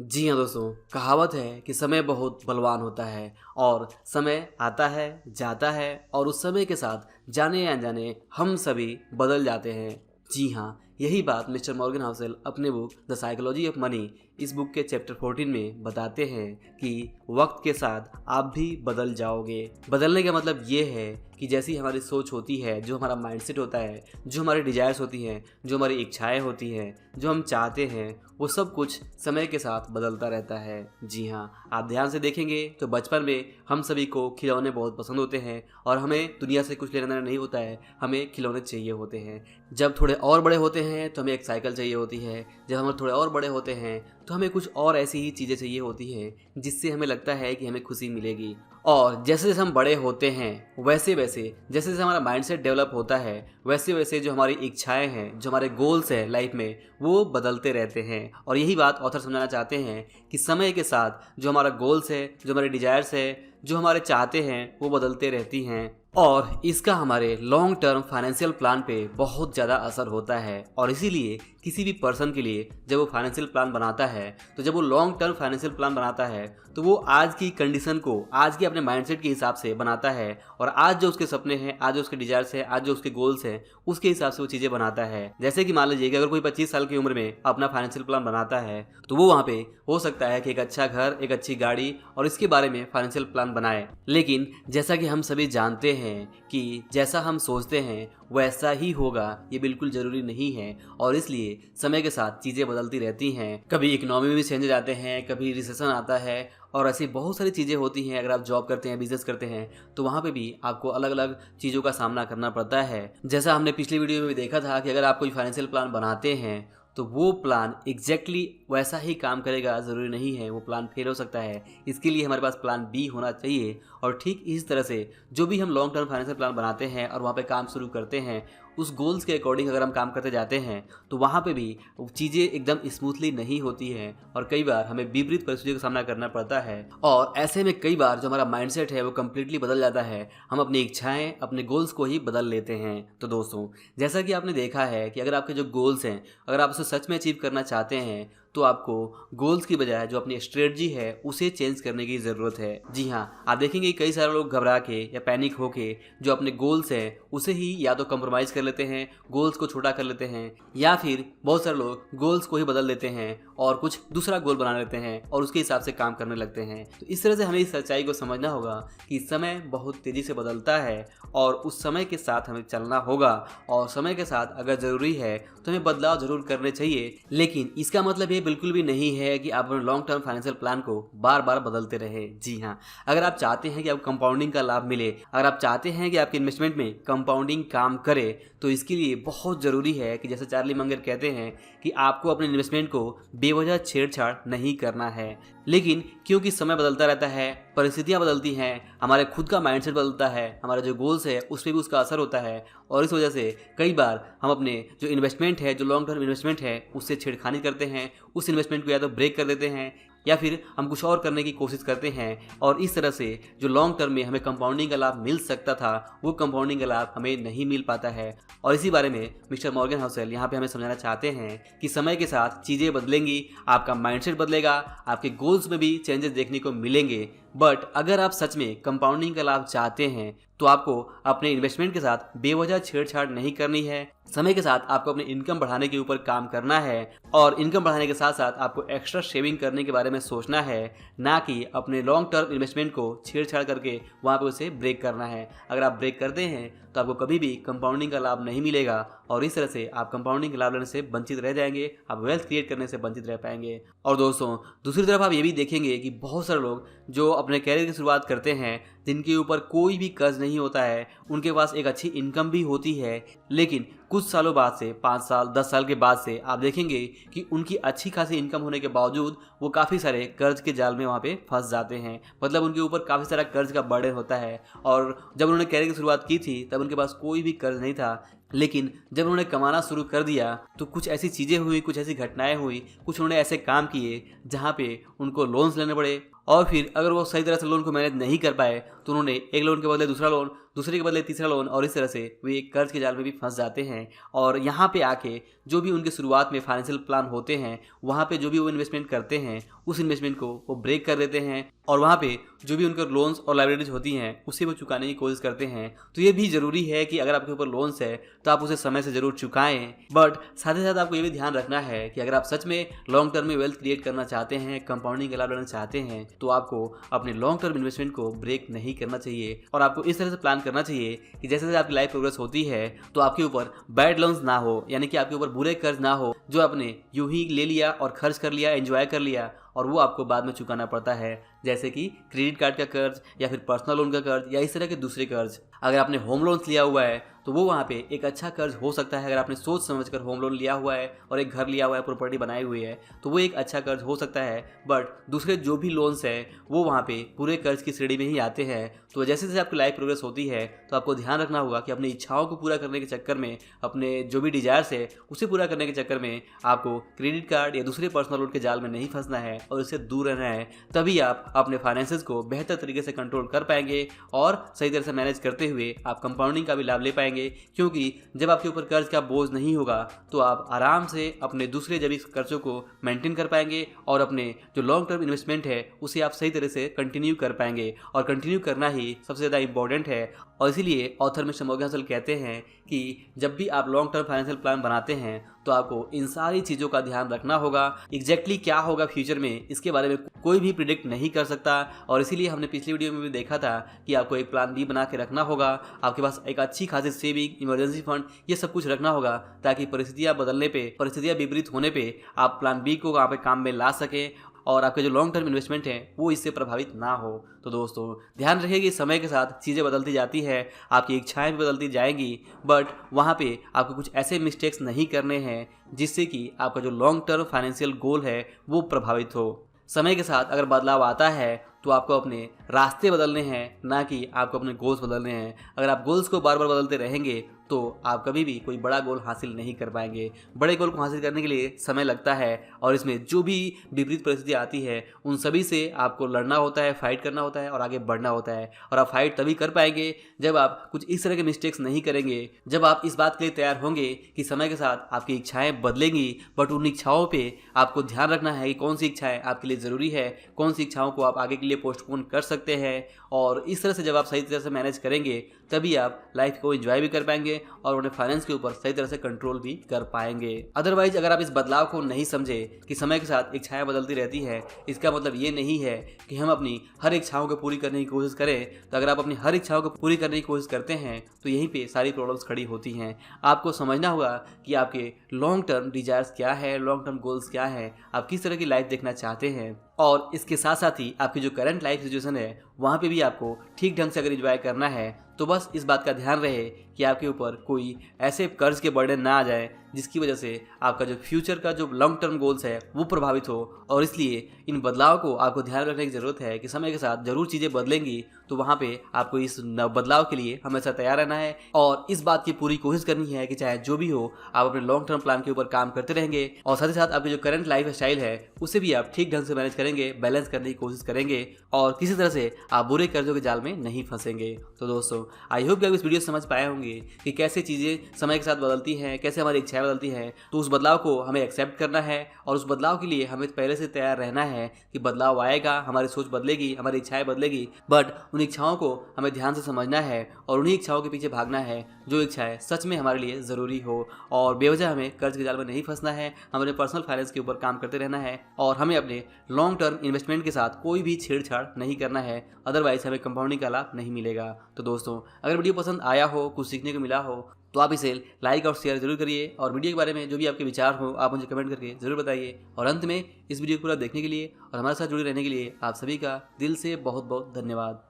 जी हाँ दोस्तों, कहावत है कि समय बहुत बलवान होता है और समय आता है, जाता है और उस समय के साथ जाने या अनजाने हम सभी बदल जाते हैं। जी हाँ, यही बात मिस्टर मॉर्गन हाउसेल अपने book the psychology of money इस बुक के चैप्टर 14 में बताते हैं कि वक्त के साथ आप भी बदल जाओगे। बदलने का मतलब ये है कि जैसी हमारी सोच होती है, जो हमारा माइंडसेट होता है, जो हमारी डिजायर्स होती हैं, जो हमारी इच्छाएं होती हैं, जो हम चाहते हैं, वो सब कुछ समय के साथ बदलता रहता है। जी हाँ, आप ध्यान से देखेंगे तो बचपन में हम सभी को खिलौने बहुत पसंद होते हैं और हमें दुनिया से कुछ लेना देना नहीं होता है, हमें खिलौने चाहिए होते हैं। जब थोड़े और बड़े होते हैं तो हमें एक साइकिल चाहिए होती है। जब हम थोड़े और बड़े होते हैं तो हमें कुछ और ऐसी ही चीज़ें चाहिए होती हैं जिससे हमें लगता है कि हमें खुशी मिलेगी। और जैसे जैसे हम बड़े होते हैं वैसे वैसे जैसे जैसे हमारा माइंडसेट डेवलप होता है वैसे वैसे जो हमारी इच्छाएं हैं, जो हमारे गोल्स हैं लाइफ में, वो बदलते रहते हैं। और यही बात ऑथर समझाना चाहते हैं कि समय के साथ जो हमारा गोल्स है, जो हमारे डिजायर्स है, जो हमारे चाहते हैं, वो बदलते रहती हैं और इसका हमारे लॉन्ग टर्म फाइनेंशियल प्लान पे बहुत ज़्यादा असर होता है। और इसीलिए किसी भी पर्सन के लिए जब वो फाइनेंशियल प्लान बनाता है, तो जब वो लॉन्ग टर्म फाइनेंशियल प्लान बनाता है तो वो आज की कंडीशन को आज के अपने माइंडसेट के हिसाब से बनाता है और आज जो उसके सपने हैं, आज जो उसके डिजायर्स हैं, आज जो उसके गोल्स हैं, उसके हिसाब से वो चीज़ें बनाता है। जैसे कि मान लीजिए कि अगर कोई 25 साल की उम्र में अपना फाइनेंशियल प्लान बनाता है तो वो वहाँ पे हो सकता है कि एक अच्छा घर, एक अच्छी गाड़ी और इसके बारे में फाइनेंशियल प्लान बनाए। लेकिन जैसा कि हम सभी जानते हैं कि जैसा हम सोचते हैं वैसा ही होगा, ये बिल्कुल ज़रूरी नहीं है। और इसलिए समय के साथ चीज़ें बदलती रहती हैं। कभी इकोनॉमी में चेंज आते हैं, कभी रिसेशन आता है और ऐसी बहुत सारी चीज़ें होती हैं। अगर आप जॉब करते हैं, बिजनेस करते हैं, तो वहाँ पे भी आपको अलग अलग चीज़ों का सामना करना पड़ता है। जैसा हमने पिछली वीडियो में भी देखा था कि अगर आप कोई फाइनेंशियल प्लान बनाते हैं तो वो प्लान एग्जैक्टली वैसा ही काम करेगा, ज़रूरी नहीं है, वो प्लान फेल हो सकता है। इसके लिए हमारे पास प्लान बी होना चाहिए। और ठीक इस तरह से जो भी हम लॉन्ग टर्म फाइनेंशियल प्लान बनाते हैं और वहाँ पे काम शुरू करते हैं, उस गोल्स के अकॉर्डिंग अगर हम काम करते जाते हैं तो वहाँ पे भी चीज़ें एकदम स्मूथली नहीं होती हैं और कई बार हमें विपरीत परिस्थितियों का सामना करना पड़ता है। और ऐसे में कई बार जो हमारा माइंडसेट है वो कम्प्लीटली बदल जाता है। हम अपनी इच्छाएं, अपने गोल्स को ही बदल लेते हैं। तो दोस्तों, जैसा कि आपने देखा है कि अगर आपके जो गोल्स हैं, अगर आप उसे सच में अचीव करना चाहते हैं तो आपको गोल्स की बजाय जो अपनी स्ट्रेटजी है उसे चेंज करने की ज़रूरत है। जी हाँ, आप देखेंगे कई सारे लोग घबरा के या पैनिक होके जो अपने गोल्स हैं उसे ही या तो कंप्रोमाइज़ कर लेते हैं, गोल्स को छोटा कर लेते हैं, या फिर बहुत सारे लोग गोल्स को ही बदल देते हैं और कुछ दूसरा गोल बना लेते हैं और उसके हिसाब से काम करने लगते हैं। तो इस तरह से हमें इस सच्चाई को समझना होगा कि समय बहुत तेज़ी से बदलता है और उस समय के साथ हमें चलना होगा। और समय के साथ अगर ज़रूरी है तो हमें बदलाव ज़रूर करने चाहिए, लेकिन इसका मतलब ये बिल्कुल भी नहीं है कि आप अपने लॉन्ग टर्म फाइनेंशियल प्लान को बार बार बदलते रहे। जी हाँ, अगर आप चाहते हैं कि आपको कंपाउंडिंग का लाभ मिले, अगर आप चाहते हैं कि आपके इन्वेस्टमेंट में कंपाउंडिंग काम करे, तो इसके लिए बहुत ज़रूरी है कि जैसे चार्ली मंगर कहते हैं कि आपको अपने इन्वेस्टमेंट को बेवजह छेड़छाड़ नहीं करना है। लेकिन क्योंकि समय बदलता रहता है, परिस्थितियाँ बदलती हैं, हमारे खुद का माइंडसेट बदलता है, हमारा जो गोल्स है उस पर भी उसका असर होता है और इस वजह से कई बार हम अपने जो इन्वेस्टमेंट है, जो लॉन्ग टर्म इन्वेस्टमेंट है, उससे छेड़खानी करते हैं। उस इन्वेस्टमेंट को या तो ब्रेक कर देते हैं या फिर हम कुछ और करने की कोशिश करते हैं और इस तरह से जो लॉन्ग टर्म में हमें कंपाउंडिंग का लाभ मिल सकता था वो कंपाउंडिंग का लाभ हमें नहीं मिल पाता है। और इसी बारे में मिस्टर मॉर्गन हाउसेल यहाँ पे हमें समझाना चाहते हैं कि समय के साथ चीज़ें बदलेंगी, आपका माइंडसेट बदलेगा, आपके गोल्स में भी चेंजेस देखने को मिलेंगे। बट अगर आप सच में कंपाउंडिंग का लाभ चाहते हैं तो आपको अपने इन्वेस्टमेंट के साथ बेवजह छेड़छाड़ नहीं करनी है। समय के साथ आपको अपनी इनकम बढ़ाने के ऊपर काम करना है और इनकम बढ़ाने के साथ साथ आपको एक्स्ट्रा सेविंग करने के बारे में सोचना है, ना कि अपने लॉन्ग टर्म इन्वेस्टमेंट को छेड़छाड़ करके वहाँ पे उसे ब्रेक करना है। अगर आप ब्रेक करते हैं तो आपको कभी भी कंपाउंडिंग का लाभ नहीं मिलेगा और इस तरह से आप कंपाउंडिंग का लाभ लेने से वंचित रह जाएंगे, आप वेल्थ क्रिएट करने से वंचित रह पाएंगे। और दोस्तों, दूसरी तरफ आप ये भी देखेंगे कि बहुत सारे लोग जो अपने कैरियर की शुरुआत करते हैं, जिनके ऊपर कोई भी कर्ज नहीं होता है, उनके पास एक अच्छी इनकम भी होती है, लेकिन कुछ सालों बाद से, 5 साल 10 साल के बाद से आप देखेंगे कि उनकी अच्छी खासी इनकम होने के बावजूद वो काफ़ी सारे कर्ज के जाल में वहाँ पे फंस जाते हैं। मतलब उनके ऊपर काफ़ी सारा कर्ज का बर्डन होता है। और जब उन्होंने कैरियर की शुरुआत की थी तब उनके पास कोई भी कर्ज नहीं था, लेकिन जब उन्होंने कमाना शुरू कर दिया तो कुछ ऐसी चीज़ें हुई, कुछ ऐसी घटनाएं हुई, कुछ उन्होंने ऐसे काम किए जहाँ पे उनको लोन्स लेने पड़े और फिर अगर वो सही तरह से लोन को मैनेज नहीं कर पाए तो उन्होंने एक लोन के बदले दूसरा लोन, दूसरे के बदले तीसरा लोन, और इस तरह से वे एक कर्ज के जाल में भी फंस जाते हैं। और यहाँ पे आके जो भी उनके शुरुआत में फाइनेंशियल प्लान होते हैं, वहाँ पे जो भी वो इन्वेस्टमेंट करते हैं उस इन्वेस्टमेंट को वो ब्रेक कर देते हैं, और वहाँ पे जो भी उनके लोन्स और लाइबिलिटीज होती हैं उसे वो चुकाने की कोशिश करते हैं। तो ये भी ज़रूरी है कि अगर आपके ऊपर लोन्स है तो आप उसे समय से ज़रूर चुकाएं, बट साथ ही साथ आपको ये भी ध्यान रखना है कि अगर आप सच में लॉन्ग टर्म में वेल्थ क्रिएट करना चाहते हैं, कंपाउंडिंग का लाभ लेना चाहते हैं, तो आपको अपने लॉन्ग टर्म इन्वेस्टमेंट को ब्रेक नहीं करना चाहिए। और आपको इस तरह से प्लान करना चाहिए कि जैसे जैसे आपकी लाइफ प्रोग्रेस होती है तो आपके ऊपर बैड लोन्स ना हो, यानी कि आपके ऊपर बुरे कर्ज ना हो जो आपने यूं ही ले लिया और खर्च कर लिया, एंजॉय कर लिया, और वो आपको बाद में चुकाना पड़ता है, जैसे कि क्रेडिट कार्ड का कर्ज या फिर पर्सनल लोन का कर्ज या इस तरह के दूसरे कर्ज। अगर आपने होम लोन्स लिया हुआ है तो वो वहाँ पे एक अच्छा कर्ज हो सकता है। अगर आपने सोच समझकर होम लोन लिया हुआ है और एक घर लिया हुआ है, प्रॉपर्टी बनाई हुई है, तो वो एक अच्छा कर्ज हो सकता है। बट दूसरे जो भी लोन्स है वो वहाँ पे पूरे कर्ज की श्रेणी में ही आते हैं। तो जैसे जैसे आपकी लाइफ प्रोग्रेस होती है तो आपको ध्यान रखना होगा कि अपनी इच्छाओं को पूरा करने के चक्कर में, अपने जो भी डिजायर्स है उसे पूरा करने के चक्कर में आपको क्रेडिट कार्ड या दूसरे पर्सनल लोन के जाल में नहीं फंसना है और इससे दूर रहना है। तभी आप अपने फाइनेंसेस को बेहतर तरीके से कंट्रोल कर पाएंगे और सही तरह से मैनेज करते हुए आप कंपाउंडिंग का भी लाभ ले पाएंगे। क्योंकि जब आपके ऊपर कर्ज का बोझ नहीं होगा तो आप आराम से अपने दूसरे जब इस कर्जों को मेंटेन कर पाएंगे और अपने जो लॉन्ग टर्म इन्वेस्टमेंट है उसे आप सही तरह से कंटिन्यू कर पाएंगे। और कंटिन्यू करना ही सबसे ज़्यादा इंपॉर्टेंट है। और इसीलिए ऑथर मिस्टर मॉर्गन हसल कहते हैं कि जब भी आप लॉन्ग टर्म फाइनेंशियल प्लान बनाते हैं तो आपको इन सारी चीज़ों का ध्यान रखना होगा। एग्जैक्टली क्या होगा फ्यूचर में इसके बारे में कोई भी प्रिडिक्ट नहीं कर सकता, और इसीलिए हमने पिछली वीडियो में भी देखा था कि आपको एक प्लान बी बना के रखना होगा। आपके पास एक अच्छी खासी सेविंग, इमरजेंसी फंड, ये सब कुछ रखना होगा ताकि परिस्थितियाँ बदलने पे, परिस्थितियाँ विपरीत होने पे आप प्लान बी को वहाँ पे काम में ला सकें और आपके जो लॉन्ग टर्म इन्वेस्टमेंट है वो इससे प्रभावित ना हो। तो दोस्तों ध्यान रखिए कि समय के साथ चीज़ें बदलती जाती है, आपकी इच्छाएं भी बदलती जाएंगी, बट वहाँ पे आपको कुछ ऐसे मिस्टेक्स नहीं करने हैं जिससे कि आपका जो लॉन्ग टर्म फाइनेंशियल गोल है वो प्रभावित हो। समय के साथ अगर बदलाव आता है तो आपको अपने रास्ते बदलने हैं, ना कि आपको अपने गोल्स बदलने हैं। अगर आप गोल्स को बार बार बदलते रहेंगे तो आप कभी भी कोई बड़ा गोल हासिल नहीं कर पाएंगे। बड़े गोल को हासिल करने के लिए समय लगता है और इसमें जो भी विपरीत परिस्थिति आती है उन सभी से आपको लड़ना होता है, फाइट करना होता है और आगे बढ़ना होता है। और आप फाइट तभी कर पाएंगे जब आप कुछ इस तरह के मिस्टेक्स नहीं करेंगे, जब आप इस बात के लिए तैयार होंगे कि समय के साथ आपकी इच्छाएं बदलेंगी, बट उन इच्छाओं पर आपको ध्यान रखना है कि कौन सी इच्छाएं आपके लिए ज़रूरी है, कौन सी इच्छाओं को आप आगे के लिए पोस्टपोन कर सकते हैं। और इस तरह से जब आप सही तरह से मैनेज करेंगे तभी आप लाइफ को एंजॉय भी कर पाएंगे और अपने फाइनेंस के ऊपर सही तरह से कंट्रोल भी कर पाएंगे। अदरवाइज अगर आप इस बदलाव को नहीं समझे कि समय के साथ इच्छाएं बदलती रहती है, इसका मतलब ये नहीं है कि हम अपनी हर इच्छाओं को पूरी करने की कोशिश करें। तो अगर आप अपनी हर इच्छाओं को पूरी करने की कोशिश करते हैं तो यहीं पे सारी प्रॉब्लम्स खड़ी होती हैं। आपको समझना होगा कि आपके लॉन्ग टर्म डिजायर्स क्या है, लॉन्ग टर्म गोल्स क्या है, आप किस तरह की लाइफ देखना चाहते हैं, और इसके साथ साथ ही आपकी जो करंट लाइफ सिचुएशन है वहाँ पे भी आपको ठीक ढंग से अगर एंजॉय करना है तो बस इस बात का ध्यान रहे कि आपके ऊपर कोई ऐसे कर्ज के बर्डन ना आ जाए जिसकी वजह से आपका जो फ्यूचर का जो लॉन्ग टर्म गोल्स है वो प्रभावित हो। और इसलिए इन बदलाव को आपको ध्यान रखने की ज़रूरत है कि समय के साथ ज़रूर चीज़ें बदलेंगी, तो वहाँ पे आपको इस बदलाव के लिए हमेशा तैयार रहना है और इस बात की पूरी कोशिश करनी है कि चाहे जो भी हो आप अपने लॉन्ग टर्म प्लान के ऊपर काम करते रहेंगे और साथ ही साथ आपकी जो करंट लाइफ स्टाइल है उसे भी आप ठीक ढंग से मैनेज करेंगे, बैलेंस करने की कोशिश करेंगे और किसी तरह से आप बुरे कर्जों के जाल में नहीं फंसेंगे। तो दोस्तों आई होप कि आप इस वीडियो समझ पाए होंगे कि कैसे चीज़ें समय के साथ बदलती हैं, कैसे हमारी इच्छाएं बदलती हैं। तो उस बदलाव को हमें एक्सेप्ट करना है और उस बदलाव के लिए हमें पहले से तैयार रहना है कि बदलाव आएगा, हमारी सोच बदलेगी, हमारी इच्छाएं बदलेगी, बट उन इच्छाओं को हमें ध्यान से समझना है और उन्हीं इच्छाओं के पीछे भागना है जो इच्छाएं सच में हमारे लिए ज़रूरी हो। और बेवजह हमें कर्ज के जाल में नहीं फंसना है, हमें अपने पर्सनल फाइनेंस के ऊपर काम करते रहना है और हमें अपने लॉन्ग टर्म इन्वेस्टमेंट के साथ कोई भी छेड़छाड़ नहीं करना है, अदरवाइज हमें कंपाउंडिंग का लाभ नहीं मिलेगा। तो दोस्तों अगर वीडियो पसंद आया हो, कुछ सीखने को मिला हो तो आप इसे लाइक और शेयर जरूर करिए और वीडियो के बारे में जो भी आपके विचार हो आप मुझे कमेंट करके जरूर बताइए। और अंत में इस वीडियो को पूरा देखने के लिए और हमारे साथ जुड़े रहने के लिए आप सभी का दिल से बहुत बहुत धन्यवाद।